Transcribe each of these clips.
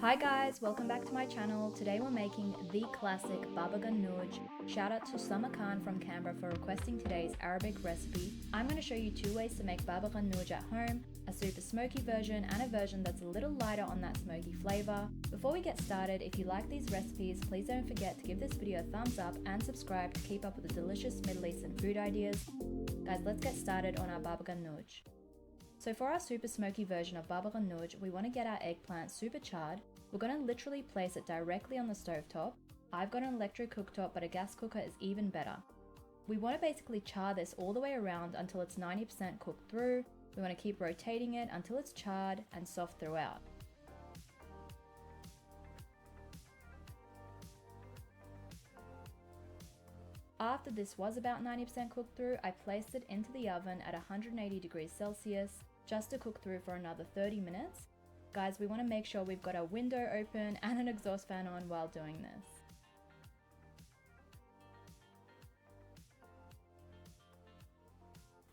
Hi guys, welcome back to my channel. Today we're making the classic Baba Ghanouj. Shout out to Summer Khan from Canberra for requesting today's Arabic recipe. I'm going to show you two ways to make Baba Ghanouj at home, a super smoky version and a version that's a little lighter on that smoky flavor. Before we get started, if you like these recipes, please don't forget to give this video a thumbs up and subscribe to keep up with the delicious Middle Eastern food ideas. Guys, let's get started on our Baba Ghanouj. So for our super smoky version of Baba Ghanouj, we want to get our eggplant super charred. We're going to literally place it directly on the stovetop. I've got an electric cooktop, but a gas cooker is even better. We want to basically char this all the way around until it's 90% cooked through. We want to keep rotating it until it's charred and soft throughout. After this was about 90% cooked through, I placed it into the oven at 180 degrees Celsius just to cook through for another 30 minutes. Guys, we want to make sure we've got our window open and an exhaust fan on while doing this.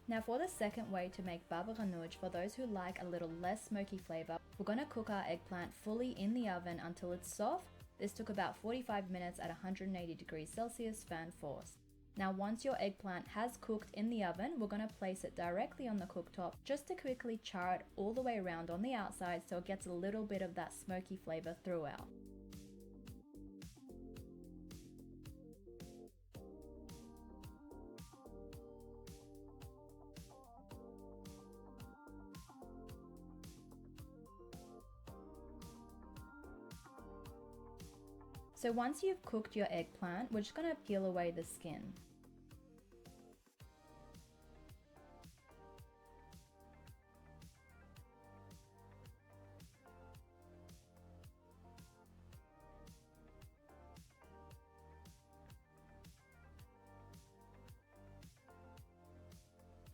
Now for the second way to make Baba Ghanouj, for those who like a little less smoky flavor, we're going to cook our eggplant fully in the oven until it's soft. This took about 45 minutes at 180 degrees Celsius, fan forced. Now once your eggplant has cooked in the oven, we're going to place it directly on the cooktop just to quickly char it all the way around on the outside so it gets a little bit of that smoky flavor throughout. So once you've cooked your eggplant, we're just going to peel away the skin.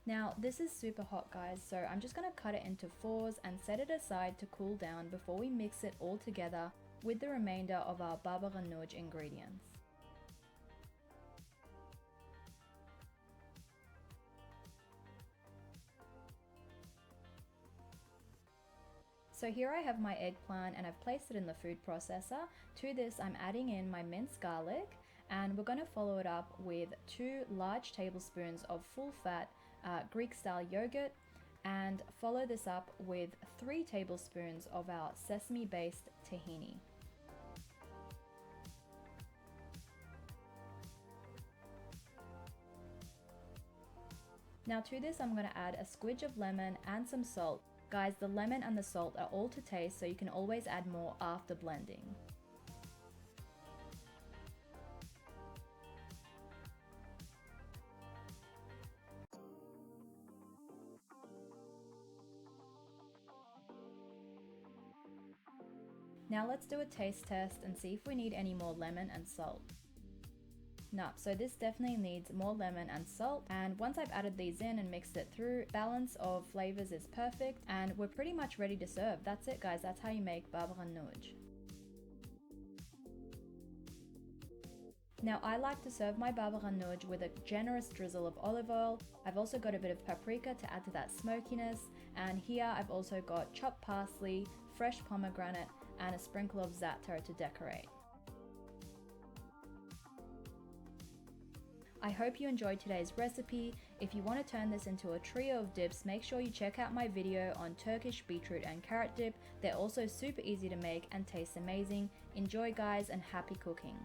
Now this is super hot guys, so I'm just going to cut it into fours and set it aside to cool down before we mix it all together with the remainder of our Baba Ghanouj ingredients. So here I have my eggplant and I've placed it in the food processor. To this I'm adding in my minced garlic, and we're going to follow it up with 2 large tablespoons of full fat Greek style yogurt, and follow this up with 3 tablespoons of our sesame based tahini. Now to this I'm going to add a squidge of lemon and some salt. Guys, the lemon and the salt are all to taste, so you can always add more after blending. Now let's do a taste test and see if we need any more lemon and salt. No, so this definitely needs more lemon and salt, and once I've added these in and mixed it through, balance of flavors is perfect and we're pretty much ready to serve. That's it guys, that's how you make Baba Ghanouj. Now I like to serve my Baba Ghanouj with a generous drizzle of olive oil. I've also got a bit of paprika to add to that smokiness, and here I've also got chopped parsley, fresh pomegranate and a sprinkle of Zaatar to decorate. I hope you enjoyed today's recipe. If you want to turn this into a trio of dips, make sure you check out my video on Turkish beetroot and carrot dip. They're also super easy to make and taste amazing. Enjoy guys, and happy cooking.